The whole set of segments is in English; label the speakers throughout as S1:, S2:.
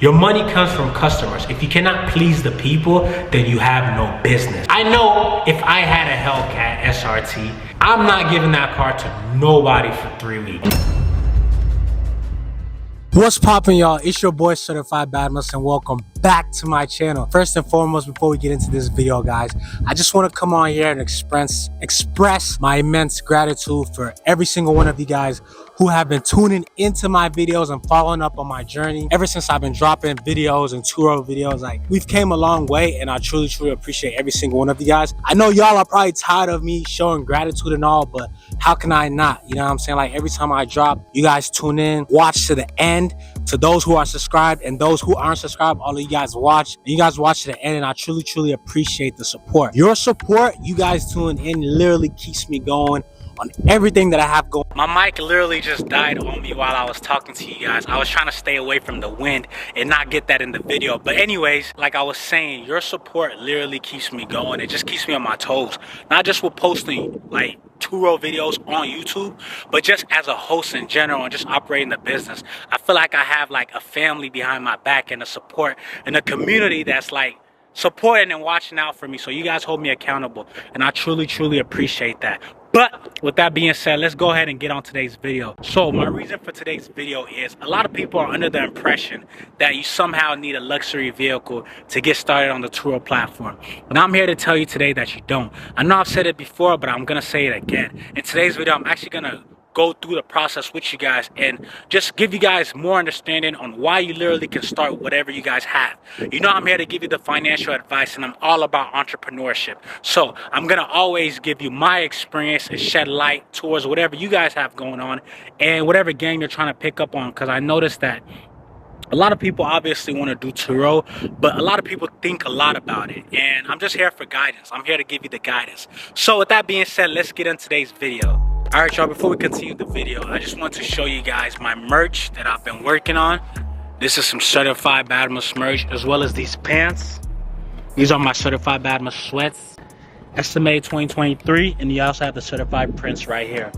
S1: Your money comes from customers. If you cannot please the people, then you have no business. I know if I had a Hellcat SRT, I'm not giving that car to nobody for 3 weeks. What's poppin', y'all? It's your boy Certified Badmus and welcome back to my channel. First and foremost, before we get into this video, guys, I just want to come on here and express my immense gratitude for every single one of you guys who have been tuning into my videos and following up on my journey ever since I've been dropping videos and TURO videos. Like, we've came a long way, and I truly appreciate every single one of you guys. I know y'all are probably tired of me showing gratitude and all, but how can I not? You know what I'm saying? Like, every time I drop, you guys tune in, watch to the end. To those who are subscribed and those who aren't subscribed, all of you guys watch, and you guys watch to the end, and I truly appreciate the support. Your support, you guys tuning in, literally keeps me going on everything that I have going. My mic literally just died on me while I was talking to you guys. I was trying to stay away from the wind and not get that in the video. But anyways, like I was saying, your support literally keeps me going. It just keeps me on my toes. Not just with posting like TURO videos on YouTube, but just as a host in general and just operating the business. I feel like I have like a family behind my back and a support and a community that's like supporting and watching out for me. So you guys hold me accountable, and I truly appreciate that. But with that being said, let's go ahead and get on today's video. So my reason for today's video is a lot of people are under the impression that you somehow need a luxury vehicle to get started on the TURO platform. And I'm here to tell you today that you don't. I know I've said it before, but I'm going to say it again. In today's video, I'm actually going to go through the process with you guys and just give you guys more understanding on why you literally can start whatever you guys have. You know, I'm here to give you the financial advice, and I'm all about entrepreneurship. So I'm gonna always give you my experience and shed light towards whatever you guys have going on and whatever game you're trying to pick up on, because I noticed that a lot of people obviously want to do TURO, but a lot of people think a lot about it, and I'm just here for guidance. I'm here to give you the guidance. So with that being said, let's get into today's video. All right, y'all, before we continue the video, I just want to show you guys my merch that I've been working on. This is some Certified Badmus merch, as well as these pants. These are my Certified Badmus sweats, estimated 2023, and you also have the certified prints right here.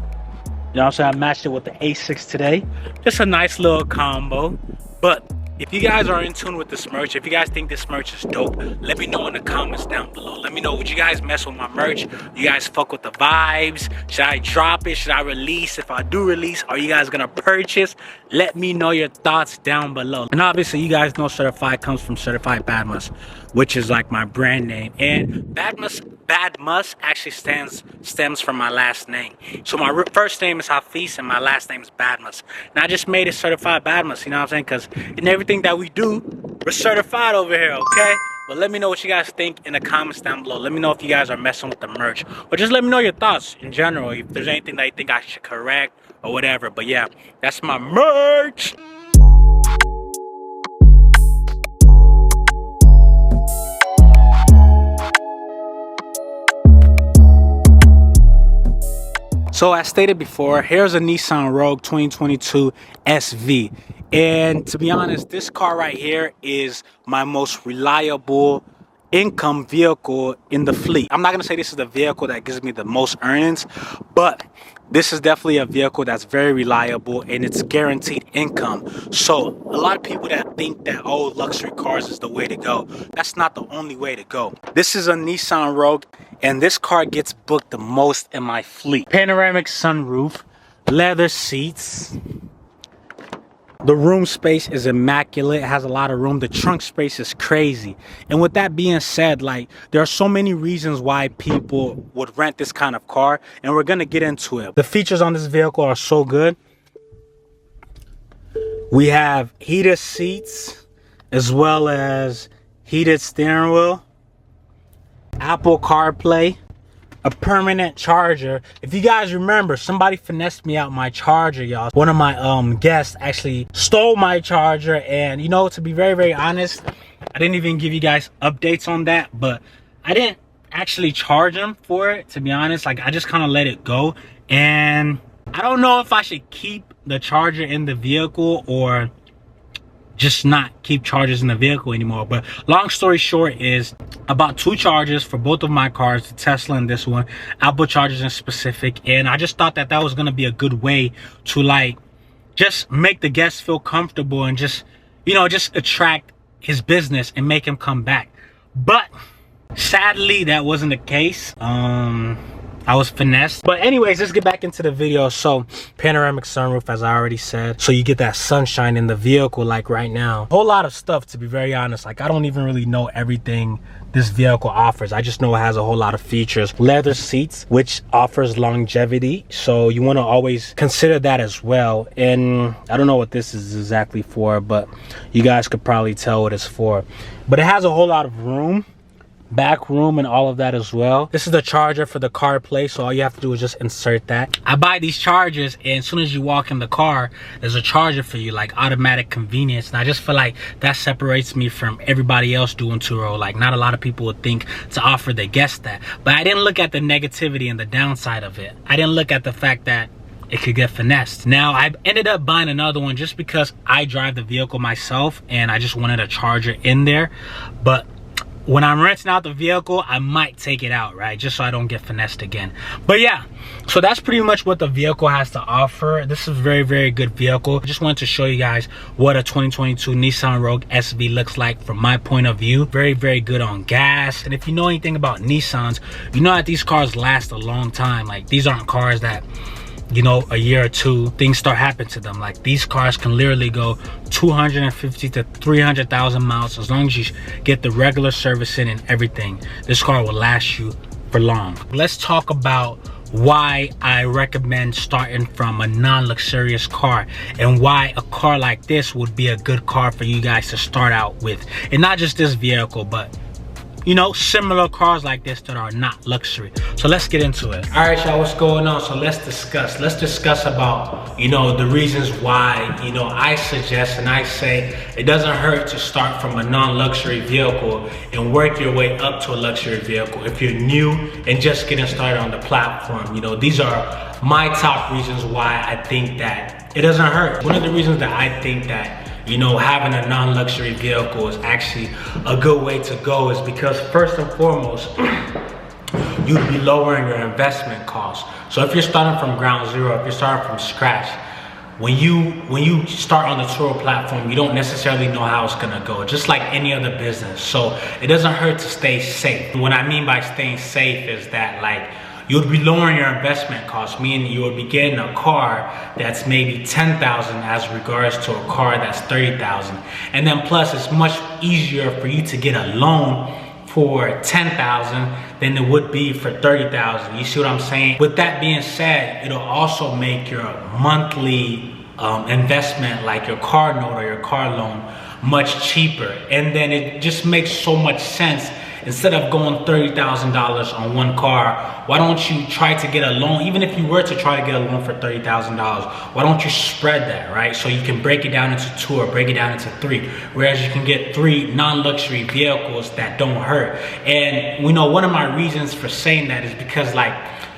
S1: You also have matched it with the A6 today. Just a nice little combo. But if you guys are in tune with this merch, if you guys think this merch is dope, let me know in the comments down below. Let me know, would you guys mess with my merch? You guys fuck with the vibes? Should I drop it? Should I release? If I do release, are you guys gonna purchase? Let me know your thoughts down below. And obviously, you guys know Certified comes from Certified Badmus, which is like my brand name. And Badmus actually stems from my last name. So my first name is Hafiz and my last name is Badmus. And I just made it Certified Badmus, you know what I'm saying? Because in everything that we do, we're certified over here, okay? But let me know what you guys think in the comments down below. Let me know if you guys are messing with the merch, or just let me know your thoughts in general, if there's anything that you think I should correct or whatever. But yeah, that's my merch. So as stated before, here's a Nissan Rogue 2022 SV. And to be honest, this car right here is my most reliable income vehicle in the fleet. I'm not going to say this is the vehicle that gives me the most earnings, but this is definitely a vehicle that's very reliable and it's guaranteed income. So a lot of people that think that, oh, luxury cars is the way to go, that's not the only way to go. This is a Nissan Rogue, and this car gets booked the most in my fleet. Panoramic sunroof, leather seats. The room space is immaculate. It has a lot of room. The trunk space is crazy. And with that being said, like, there are so many reasons why people would rent this kind of car, and we're gonna get into it. The features on this vehicle are so good. We have heated seats, as well as heated steering wheel, Apple CarPlay, a permanent charger. If you guys remember, somebody finessed me out my charger, y'all. One of my guests actually stole my charger, and you know, to be very honest, I didn't even give you guys updates on that, but I didn't actually charge him for it, to be honest. Like, I just kind of let it go, and I don't know if I should keep the charger in the vehicle or just not keep chargers in the vehicle anymore. But long story short is, about 2 chargers for both of my cars, the Tesla and this one, Apple chargers in specific. And I just thought that that was going to be a good way to like just make the guests feel comfortable and just you know, just attract his business and make him come back. But sadly, that wasn't the case. I was finessed. But anyways, let's get back into the video. So panoramic sunroof, as I already said, so you get that sunshine in the vehicle. Like right now, a whole lot of stuff, to be very honest. Like I don't even really know everything this vehicle offers. I just know it has a whole lot of features. Leather seats, which offers longevity, so you want to always consider that as well. And I don't know what this is exactly for, but you guys could probably tell what it's for. But it has a whole lot of room, back room, and all of that as well. This is the charger for the CarPlay, so all you have to do is just insert that. I buy these chargers, and as soon as you walk in the car, there's a charger for you, like automatic convenience. And I just feel like that separates me from everybody else doing TURO. Like not a lot of people would think to offer their guests that, but I didn't look at the negativity and the downside of it. I didn't look at the fact that it could get finessed. Now I ended up buying another one just because I drive the vehicle myself and I just wanted a charger in there. But when I'm renting out the vehicle, I might take it out, right? Just so I don't get finessed again. But yeah, so that's pretty much what the vehicle has to offer. This is a very, very good vehicle. I just wanted to show you guys what a 2022 Nissan Rogue SV looks like from my point of view. Very, very good on gas. And if you know anything about Nissans, you know that these cars last a long time. Like these aren't cars that, you know, a year or two, things start happening to them. Like these cars can literally go 250 to 300,000 miles as long as you get the regular servicing and everything. This car will last you for long. Let's talk about why I recommend starting from a non-luxurious car and why a car like this would be a good car for you guys to start out with. And not just this vehicle, but you know, similar cars like this that are not luxury. So let's get into it. All right, y'all, what's going on? So let's discuss about, you know, the reasons why, you know, I suggest and I say it doesn't hurt to start from a non-luxury vehicle and work your way up to a luxury vehicle. If you're new and just getting started on the platform, you know, these are my top reasons why I think that it doesn't hurt. One of the reasons that I think that, you know, having a non-luxury vehicle is actually a good way to go is because first and foremost, you'd be lowering your investment costs. So if you're starting from ground zero, if you're starting from scratch, when you start on the TURO platform, you don't necessarily know how it's gonna go, just like any other business. So it doesn't hurt to stay safe. What I mean by staying safe is that, like, you'd be lowering your investment costs, meaning you would be getting a car that's maybe 10,000 as regards to a car that's 30,000. And then plus it's much easier for you to get a loan for 10,000 than it would be for 30,000. You see what I'm saying? With that being said, it'll also make your monthly investment, like your car note or your car loan, much cheaper. And then it just makes so much sense. Instead of going $30,000 on one car, why don't you try to get a loan? Even if you were to try to get a loan for $30,000, why don't you spread that, right? So you can break it down into two or break it down into three, whereas you can get three non-luxury vehicles that don't hurt. And you know, one of my reasons for saying that is because, like,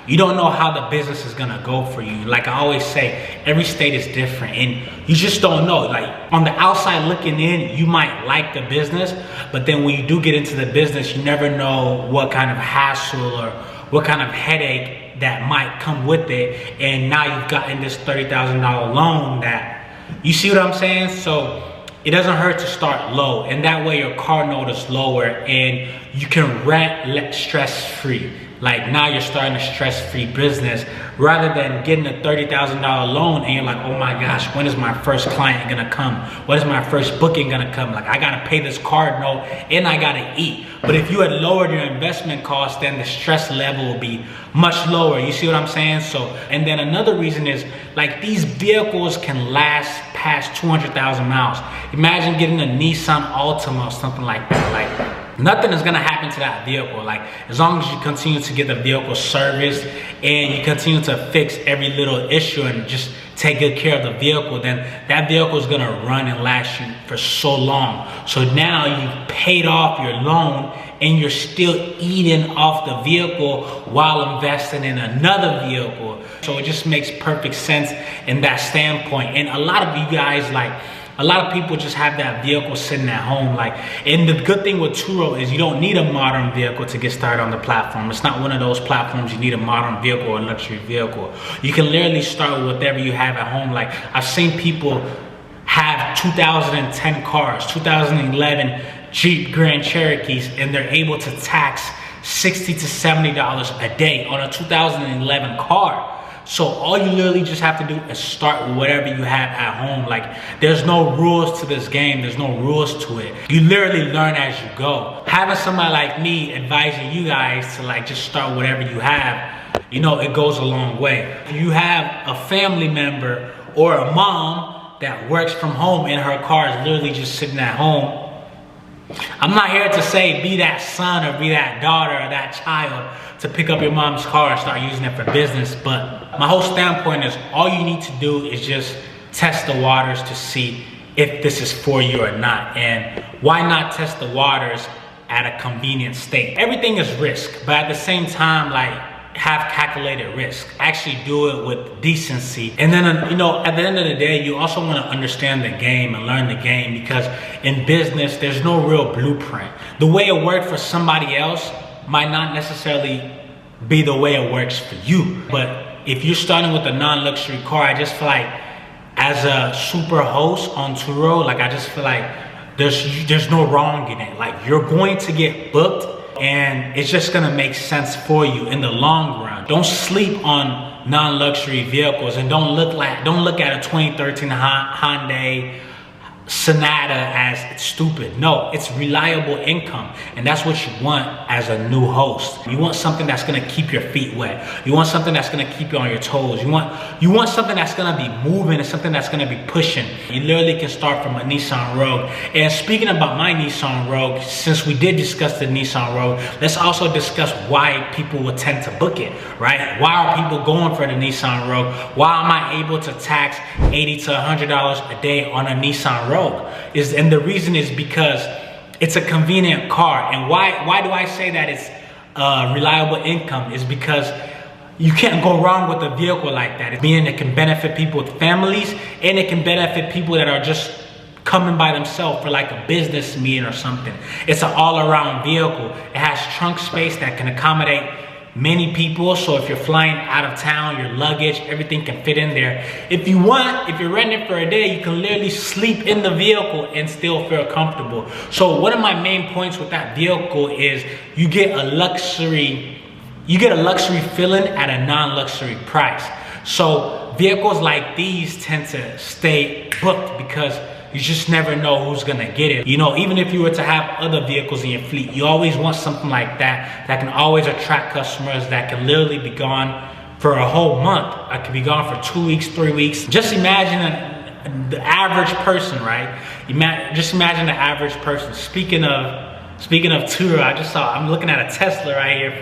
S1: you don't know how the business is gonna go for you. Like I always say, every state is different and you just don't know. Like on the outside looking in, you might like the business, but then when you do get into the business, you never know what kind of hassle or what kind of headache that might come with it. And now you've gotten this $30,000 loan that, you see what I'm saying? So it doesn't hurt to start low, and that way your car note is lower and you can rent stress-free. Like now you're starting a stress-free business rather than getting a $30,000 loan and you're like, oh my gosh, when is my first client gonna come? When is my first booking gonna come? Like I gotta pay this card note and I gotta eat. But if you had lowered your investment cost, then the stress level will be much lower. You see what I'm saying? So, and then another reason is, like, these vehicles can last past 200,000 miles. Imagine getting a Nissan Altima or something like that. Like, nothing is gonna happen to that vehicle. Like, as long as you continue to get the vehicle serviced and you continue to fix every little issue and just take good care of the vehicle, then that vehicle is gonna run and last you for so long. So now you've paid off your loan and you're still eating off the vehicle while investing in another vehicle. So it just makes perfect sense in that standpoint. And a lot of you guys, like, a lot of people just have that vehicle sitting at home. Like, and the good thing with TURO is you don't need a modern vehicle to get started on the platform. It's not one of those platforms you need a modern vehicle or a luxury vehicle. You can literally start with whatever you have at home. Like, I've seen people have 2010 cars, 2011 Jeep Grand Cherokees, and they're able to tax $60 to $70 a day on a 2011 car. So all you literally just have to do is start with whatever you have at home. Like, there's no rules to this game. There's no rules to it. You literally learn as you go. Having somebody like me advising you guys to like just start whatever you have, you know, it goes a long way. If you have a family member or a mom that works from home and her car is literally just sitting at home, I'm not here to say be that son or be that daughter or that child to pick up your mom's car and start using it for business. But my whole standpoint is all you need to do is just test the waters to see if this is for you or not. And why not test the waters at a convenient state? Everything is risk, but at the same time, like, have calculated risk. Actually do it with decency. And then, you know, at the end of the day, you also want to understand the game and learn the game, because in business, there's no real blueprint. The way it worked for somebody else might not necessarily be the way it works for you. But if you're starting with a non-luxury car, I just feel like as a super host on TURO, like, I just feel like there's no wrong in it. Like, you're going to get booked, and it's just gonna make sense for you in the long run. Don't sleep on non-luxury vehicles, and don't look at a 2013 Hyundai Sonata as it's stupid. No, it's reliable income, and that's what you want as a new host. You want something that's gonna keep your feet wet. You want something that's gonna keep you on your toes. You want something that's gonna be moving and something that's gonna be pushing. You literally can start from a Nissan Rogue. And speaking about my Nissan Rogue, since we did discuss the Nissan Rogue, let's also discuss why people would tend to book it, right? Why are people going for the Nissan Rogue? Why am I able to tax $80 to $100 a day on a Nissan Rogue? And the reason is because it's a convenient car. And why do I say that it's reliable income? Is because you can't go wrong with a vehicle like that. Meaning it can benefit people with families, and it can benefit people that are just coming by themselves for like a business meeting or something. It's an all-around vehicle. It has trunk space that can accommodate many people. So if you're flying out of town, your luggage, everything can fit in there. If you're renting for a day, you can literally sleep in the vehicle and still feel comfortable. So one of my main points with that vehicle is you get a luxury feeling at a non-luxury price. So vehicles like these tend to stay booked because you just never know who's gonna get it. You know, even if you were to have other vehicles in your fleet, you always want something like that that can always attract customers, that can literally be gone for a whole month. I could be gone for 2 weeks, 3 weeks. Just imagine the average person, right? Just imagine the average person. Speaking of TURO, I'm looking at a Tesla right here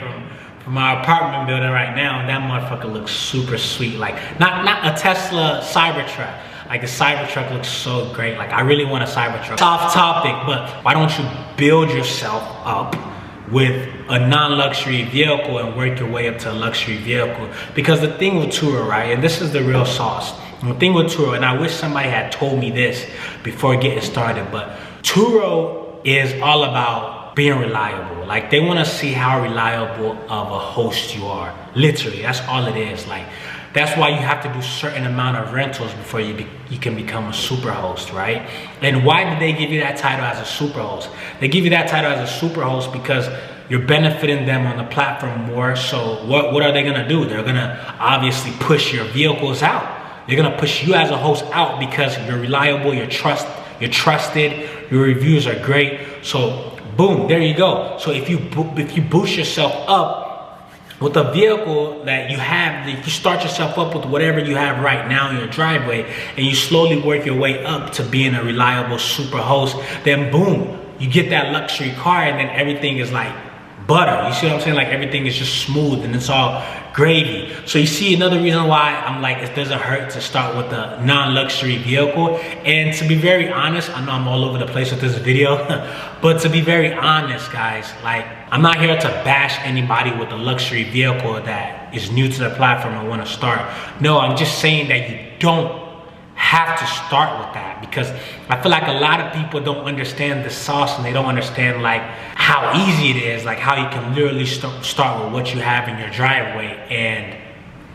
S1: from our apartment building right now, and that motherfucker looks super sweet. Like, not a Tesla Cybertruck. Like, the Cybertruck looks so great. Like, I really want a Cybertruck. It's off topic, but why don't you build yourself up with a non-luxury vehicle and work your way up to a luxury vehicle? Because the thing with TURO, right, and this is the real sauce. The thing with TURO, and I wish somebody had told me this before getting started, but TURO is all about being reliable. Like, they want to see how reliable of a host you are. Literally, that's all it is. Like, that's why you have to do certain amount of rentals before you can become a super host, right? And why did they give you that title as a super host? They give you that title as a super host because you're benefiting them on the platform more. So what are they gonna do? They're gonna obviously push your vehicles out. They're gonna push you as a host out because you're reliable, you're trusted, your reviews are great. So boom, there you go. So if you boost yourself up with a vehicle that you have, if you start yourself up with whatever you have right now in your driveway, and you slowly work your way up to being a reliable super host, then boom, you get that luxury car, and then everything is like butter. You see what I'm saying? Like, everything is just smooth and it's all gravy. So you see another reason why I'm like, it doesn't hurt to start with a non-luxury vehicle. And to be very honest, I know I'm all over the place with this video, but to be very honest, guys, like, I'm not here to bash anybody with a luxury vehicle that is new to the platform and want to start. No, I'm just saying that you don't have to start with that, because I feel like a lot of people don't understand the sauce, and they don't understand like how easy it is, like how you can literally start with what you have in your driveway and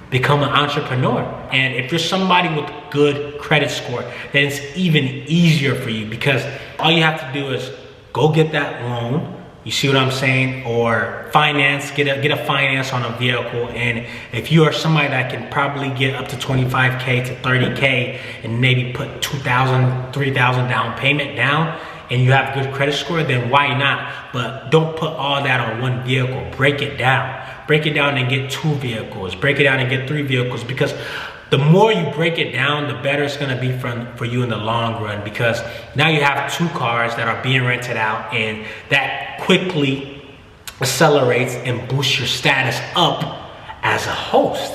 S1: become an entrepreneur. And if you're somebody with good credit score, then it's even easier for you, because all you have to do is go get that loan. You see what I'm saying? Or finance, get a finance on a vehicle. And if you are somebody that can probably get up to 25K to 30K and maybe put 2,000, 3,000 down payment down, and you have good credit score, then why not? But don't put all that on one vehicle. Break it down. Break it down and get 2 vehicles. Break it down and get 3 vehicles, because the more you break it down, the better it's gonna be for you in the long run, because now you have 2 cars that are being rented out, and that quickly accelerates and boosts your status up as a host.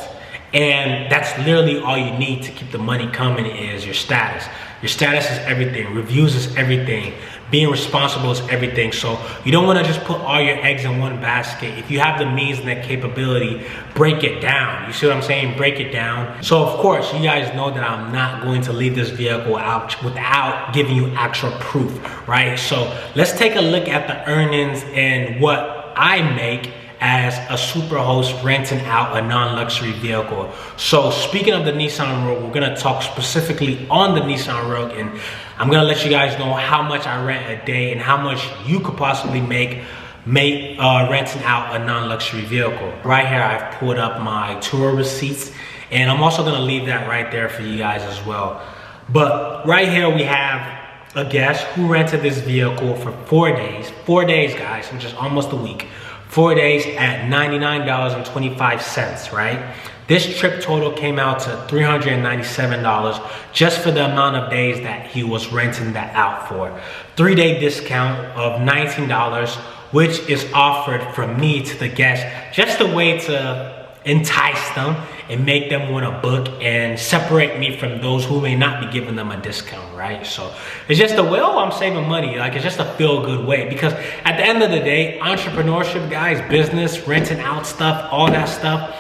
S1: And that's literally all you need to keep the money coming, is your status. Your status is everything. Reviews is everything. Being responsible is everything. So you don't want to just put all your eggs in one basket. If you have the means and the capability, break it down. You see what I'm saying? Break it down. So of course, you guys know that I'm not going to leave this vehicle out without giving you actual proof, right? So let's take a look at the earnings and what I make as a super host renting out a non-luxury vehicle. So speaking of the Nissan Rogue, we're gonna talk specifically on the Nissan Rogue, and I'm gonna let you guys know how much I rent a day and how much you could possibly make renting out a non-luxury vehicle. Right here, I've pulled up my TURO receipts, and I'm also gonna leave that right there for you guys as well. But right here we have a guest who rented this vehicle for 4 days. 4 days, guys, which is almost a week. 4 days at $99.25, right? This trip total came out to $397 just for the amount of days that he was renting that out for. 3-day discount of $19, which is offered from me to the guest, just a way to entice them and make them want to book and separate me from those who may not be giving them a discount, right? So it's just a way, oh, I'm saving money. Like, it's just a feel-good way, because at the end of the day, entrepreneurship, guys, business, renting out stuff, all that stuff,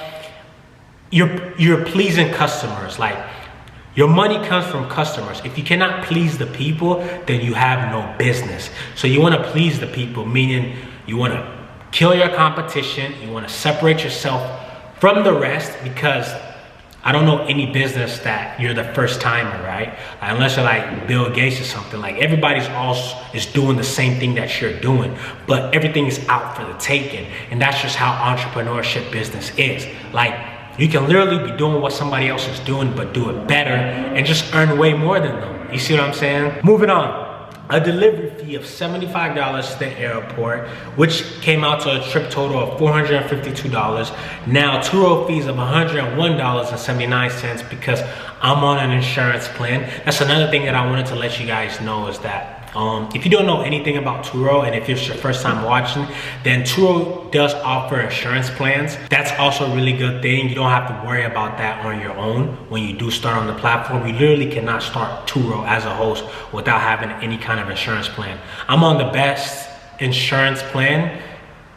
S1: you're pleasing customers. Like, your money comes from customers. If you cannot please the people, then you have no business. So you want to please the people, meaning you want to kill your competition. You want to separate yourself from the rest, because I don't know any business that you're the first timer, right? Unless you're like Bill Gates or something. Like, everybody's also is doing the same thing that you're doing, but everything is out for the taking. And that's just how entrepreneurship business is. Like, you can literally be doing what somebody else is doing, but do it better and just earn way more than them. You see what I'm saying? Moving on. A delivery fee of $75 to the airport, which came out to a trip total of $452. Now, TURO fees of $101.79 because I'm on an insurance plan. That's another thing that I wanted to let you guys know, is that if you don't know anything about TURO, and if it's your first time watching, then TURO does offer insurance plans. That's also a really good thing. You don't have to worry about that on your own when you do start on the platform. You literally cannot start TURO as a host without having any kind of insurance plan. I'm on the best insurance plan.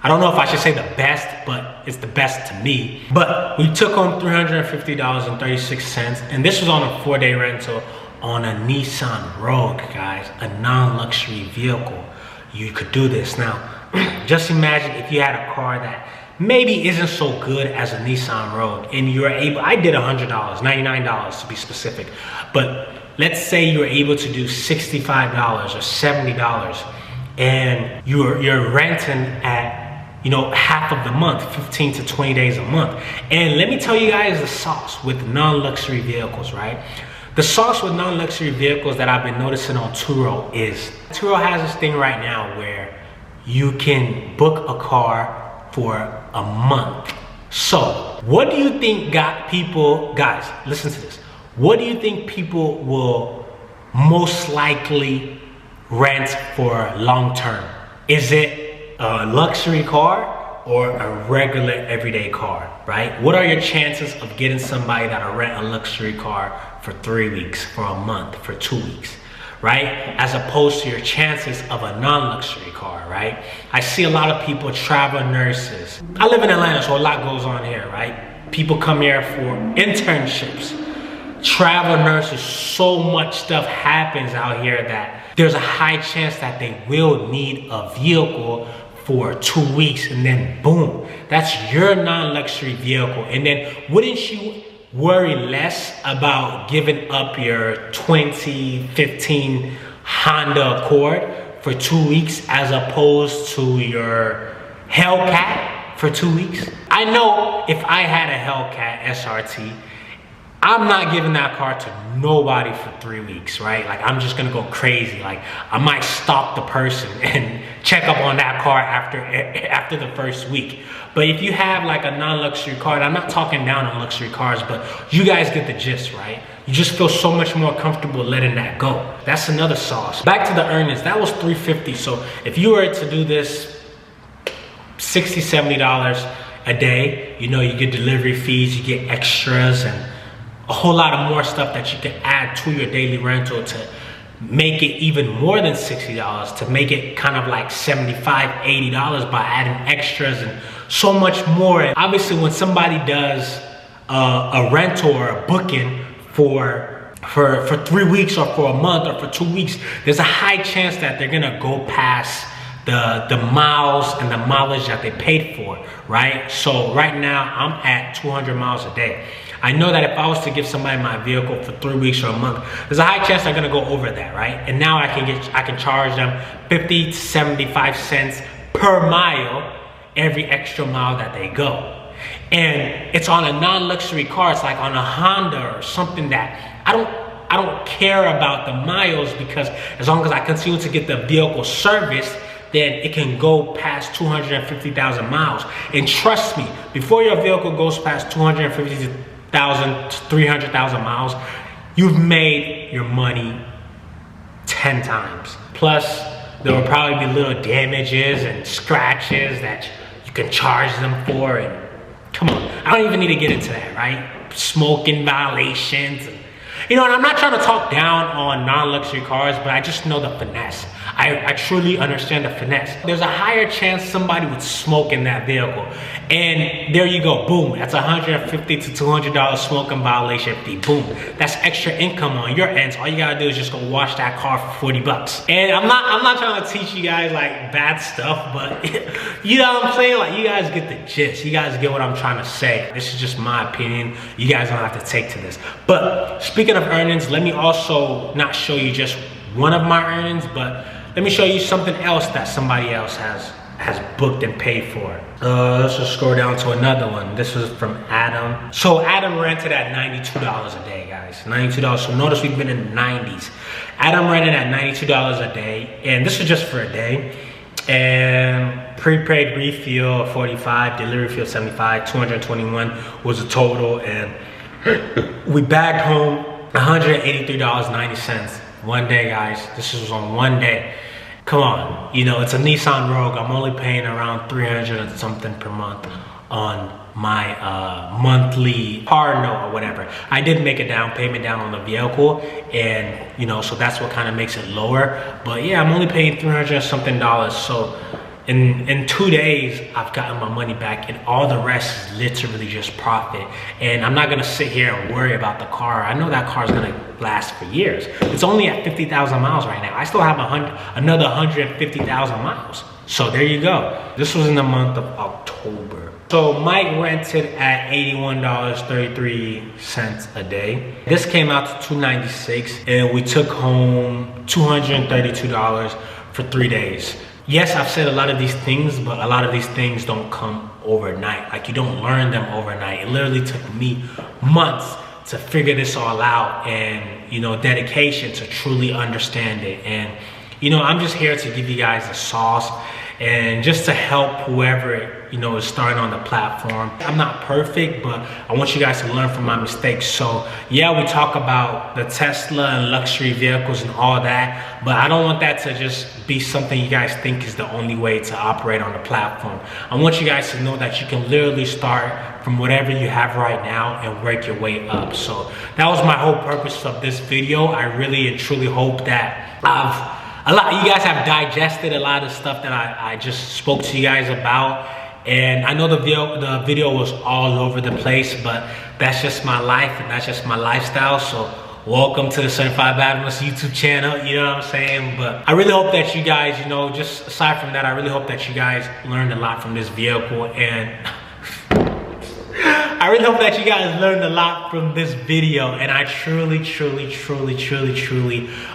S1: I don't know if I should say the best, but it's the best to me. But we took home $350.36, and this was on a 4-day rental on a Nissan Rogue, guys, a non-luxury vehicle. You could do this. Now, just imagine if you had a car that maybe isn't so good as a Nissan Rogue, and you're able, I did $100, $99 to be specific, but let's say you're able to do $65 or $70, and you're renting at, you know, half of the month, 15 to 20 days a month. And let me tell you guys the sauce with non-luxury vehicles, right? The sauce with non-luxury vehicles that I've been noticing on TURO is, TURO has this thing right now where you can book a car for a month. So what do you think got people, guys, listen to this. What do you think people will most likely rent for long term? Is it a luxury car or a regular everyday car, right? What are your chances of getting somebody that'll rent a luxury car for 3 weeks, for a month, for 2 weeks, right? As opposed to your chances of a non-luxury car, right? I see a lot of people, travel nurses. I live in Atlanta, so a lot goes on here, right? People come here for internships, travel nurses. So much stuff happens out here that there's a high chance that they will need a vehicle for 2 weeks and then boom, that's your non-luxury vehicle. And then wouldn't you worry less about giving up your 2015 Honda Accord for 2 weeks as opposed to your Hellcat for 2 weeks? I know if I had a Hellcat SRT, I'm not giving that car to nobody for 3 weeks, right? Like, I'm just gonna go crazy. Like, I might stalk the person and check up on that car after the first week. But if you have like a non-luxury car, and I'm not talking down on luxury cars, but you guys get the gist, right? You just feel so much more comfortable letting that go. That's another sauce. Back to the earnings, that was $350. So if you were to do this $60, $70 a day, you know, you get delivery fees, you get extras, and a whole lot of more stuff that you can add to your daily rental to make it even more than $60, to make it kind of like $75, $80 by adding extras and so much more. And obviously, when somebody does a rental or a booking for 3 weeks or for a month or for 2 weeks, there's a high chance that they're gonna go past the miles and the mileage that they paid for, right? So right now I'm at 200 miles a day. I know that if I was to give somebody my vehicle for 3 weeks or a month, there's a high chance they're gonna go over that, right? And now I can charge them 50 to 75 cents per mile every extra mile that they go. And it's on a non-luxury car. It's like on a Honda or something that I don't care about the miles, because as long as I continue to get the vehicle serviced, then it can go past 250,000 miles. And trust me, before your vehicle goes past 250,000 to 300,000 miles, you've made your money 10 times. Plus, there will probably be little damages and scratches that you can charge them for. And come on, I don't even need to get into that, right? Smoking violations. You know, and I'm not trying to talk down on non-luxury cars, but I just know the finesse. I truly understand the finesse. There's a higher chance somebody would smoke in that vehicle. And there you go, boom. That's $150 to $200 smoking violation fee, boom. That's extra income on your ends. All you gotta do is just go wash that car for 40 bucks. And I'm not trying to teach you guys like bad stuff, but you know what I'm saying? Like, you guys get the gist. You guys get what I'm trying to say. This is just my opinion. You guys don't have to take to this. But speaking of earnings, let me also not show you just one of my earnings, but let me show you something else that somebody else has booked and paid for. Let's just scroll down to another one. This is from Adam. So Adam rented at $92 a day, guys. $92. So notice we've been in the 90s. Adam rented at $92 a day, and this is just for a day. And prepaid refuel 45, delivery fee 75, 221 was the total, and we bagged home $183.90 one day, guys. This was on one day. Come on, you know, it's a Nissan Rogue. I'm only paying around 300 and something per month on my monthly car note or whatever. I did make a down payment down on the vehicle, and you know, so that's what kind of makes it lower. But yeah, I'm only paying 300 and something dollars. So in 2 days, I've gotten my money back, and all the rest is literally just profit. And I'm not gonna sit here and worry about the car. I know that car is gonna last for years. It's only at 50,000 miles right now. I still have another 150,000 miles. So there you go. This was in the month of October. So Mike rented at $81.33 a day. This came out to $296, and we took home $232 for 3 days. Yes, I've said a lot of these things, but a lot of these things don't come overnight. Like, you don't learn them overnight. It literally took me months to figure this all out, and, you know, dedication to truly understand it. And, you know, I'm just here to give you guys the sauce and just to help whoever, you know, is starting on the platform. I'm not perfect, but I want you guys to learn from my mistakes. So yeah, we talk about the Tesla and luxury vehicles and all that, but I don't want that to just be something you guys think is the only way to operate on the platform. I want you guys to know that you can literally start from whatever you have right now and work your way up. So that was my whole purpose of this video. I really and truly hope that you guys have digested a lot of stuff that I just spoke to you guys about. And I know the video was all over the place, but that's just my life and that's just my lifestyle. So welcome to the Certified Battlers YouTube channel, you know what I'm saying? But I really hope that you guys, you know, just aside from that, I really hope that you guys learned a lot from this vehicle, and I really hope that you guys learned a lot from this video, and I truly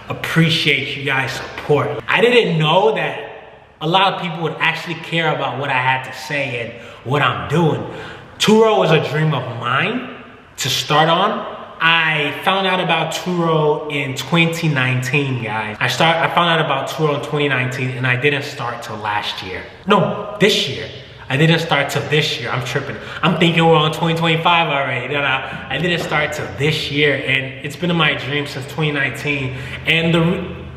S1: appreciate you guys' support. I didn't know that a lot of people would actually care about what I had to say and what I'm doing. TURO was a dream of mine to start on. I found out about TURO in 2019, guys. I found out about TURO in 2019, and I didn't start till last year. No, this year. I didn't start till this year. I'm tripping. I'm thinking we're on 2025 already. No, I didn't start till this year, and it's been in my dream since 2019. And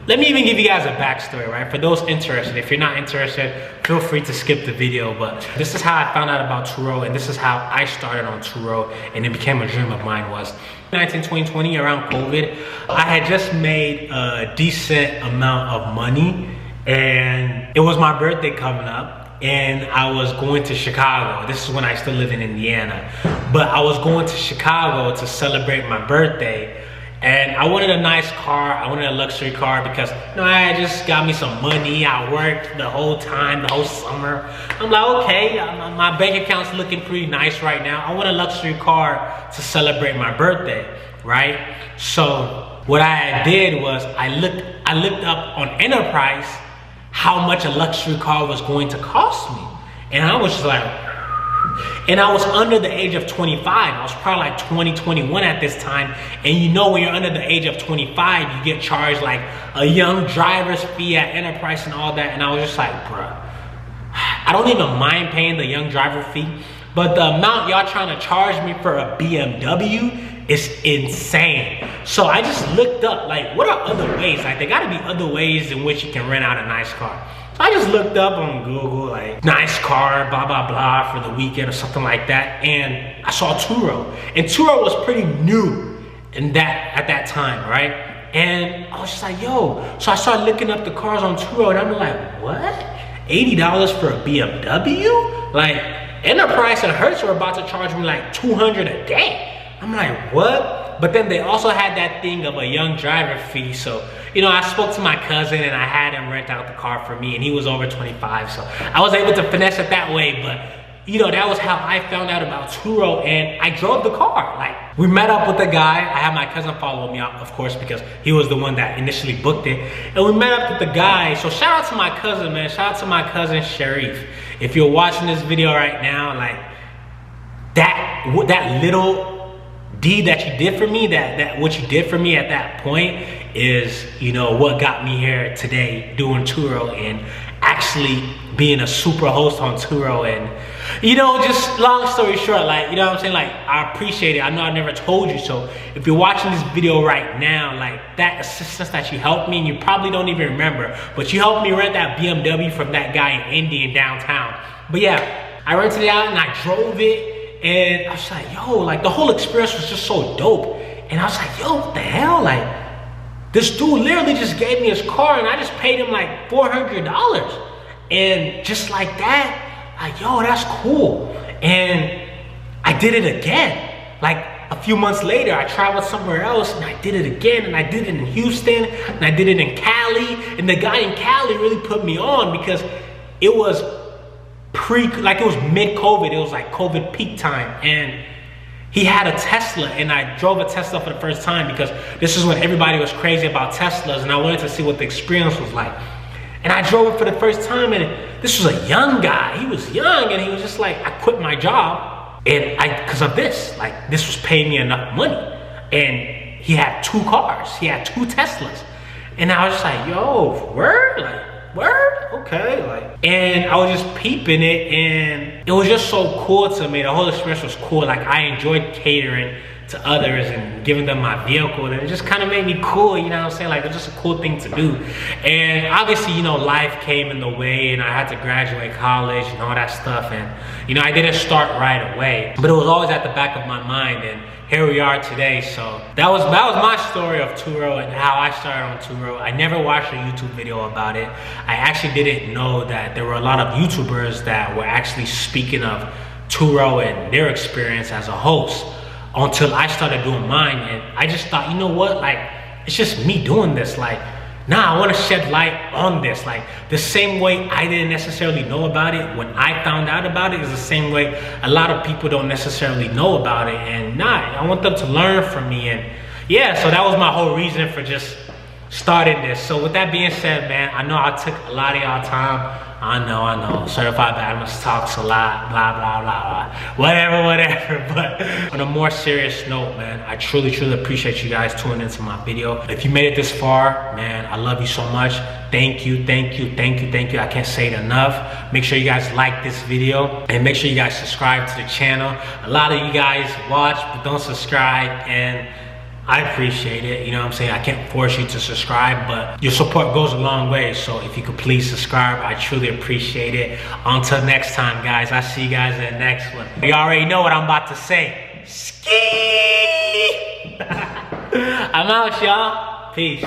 S1: let me even give you guys a backstory, right? For those interested. If you're not interested, feel free to skip the video. But this is how I found out about TURO, and this is how I started on TURO, and it became a dream of mine. Was 2020, around COVID, I had just made a decent amount of money, and it was my birthday coming up. And I was going to Chicago. This is when I still live in Indiana. But I was going to Chicago to celebrate my birthday. And I wanted a nice car. I wanted a luxury car because, you know, I just got me some money. I worked the whole time, the whole summer. I'm like, okay, my bank account's looking pretty nice right now. I want a luxury car to celebrate my birthday, right? So what I did was I looked up on Enterprise how much a luxury car was going to cost me. And I was just like, and I was under the age of 25. I was probably like 20, 21 at this time. And you know, when you're under the age of 25, you get charged like a young driver's fee at Enterprise and all that. And I was just like, bruh, I don't even mind paying the young driver fee, but the amount y'all trying to charge me for a BMW is insane. So I just looked up, like, what are other ways? Like, there gotta be other ways in which you can rent out a nice car. So I just looked up on Google, like, nice car, blah, blah, blah, for the weekend or something like that. And I saw TURO. And TURO was pretty new at that time, right? And I was just like, yo. So I started looking up the cars on TURO, and I'm like, what? $80 for a BMW? Like, Enterprise and Hertz were about to charge me like $200 a day. I'm like, what? But then they also had that thing of a young driver fee. So, you know, I spoke to my cousin and I had him rent out the car for me, and he was over 25. So I was able to finesse it that way. But, you know, that was how I found out about TURO, and I drove the car. Like, we met up with the guy. I had my cousin follow me out, of course, because he was the one that initially booked it. And we met up with the guy. So shout out to my cousin, man. Shout out to my cousin, Sharif. If you're watching this video right now, like, that little deed that you did for me, what you did for me at that point is, you know, what got me here today doing TURO and actually being a super host on TURO. And, you know, just long story short, like, you know what I'm saying? Like, I appreciate it. I know I never told you. So if you're watching this video right now, like, that assistance that you helped me, and you probably don't even remember, but you helped me rent that BMW from that guy in Indy in downtown. But yeah, I rented it out and I drove it. And I was like, yo, like, the whole experience was just so dope. And I was like, yo, what the hell? Like, this dude literally just gave me his car, and I just paid him like $400. And just like that, like, yo, that's cool. And I did it again. Like, a few months later, I traveled somewhere else, and I did it again. And I did it in Houston, and I did it in Cali. And the guy in Cali really put me on because it was it was mid-COVID. It was like COVID peak time, and he had a Tesla, and I drove a Tesla for the first time because this is when everybody was crazy about Teslas, and I wanted to see what the experience was like. And I drove it for the first time, and this was a young guy. He was young, and he was just like, I quit my job, and because of this, like, this was paying me enough money. And he had 2 cars. He had 2 Teslas. And I was just like, yo, word? Like, word? Okay, like, and I was just peeping it, and it was just so cool to me. The whole experience was cool. Like, I enjoyed catering to others and giving them my vehicle, and it just kind of made me cool, you know what I'm saying? Like, it's just a cool thing to do. And obviously, you know, life came in the way, and I had to graduate college and all that stuff, and, you know, I didn't start right away, but it was always at the back of my mind, and here we are today. So that was my story of TURO and how I started on TURO. I never watched a YouTube video about it. I actually didn't know that there were a lot of YouTubers that were actually speaking of TURO and their experience as a host. until I started doing mine. And I just thought, you know what, like, it's just me doing this. Like, nah, I want to shed light on this. Like, the same way I didn't necessarily know about it when I found out about it is the same way a lot of people don't necessarily know about it. And nah, I want them to learn from me. And yeah, so that was my whole reason for just starting this. So with that being said, man, I know I took a lot of y'all time. I know, certified badmans talks a lot, blah, blah, blah, blah, whatever. But on a more serious note, man, I truly appreciate you guys tuning into my video. If you made it this far, man, I love you so much. Thank you. I can't say it enough. Make sure you guys like this video and make sure you guys subscribe to the channel. A lot of you guys watch but don't subscribe, and I appreciate it, you know what I'm saying? I can't force you to subscribe, but your support goes a long way. So if you could please subscribe, I truly appreciate it. Until next time, guys, I'll see you guys in the next one. You already know what I'm about to say. Ski! I'm out, y'all. Peace.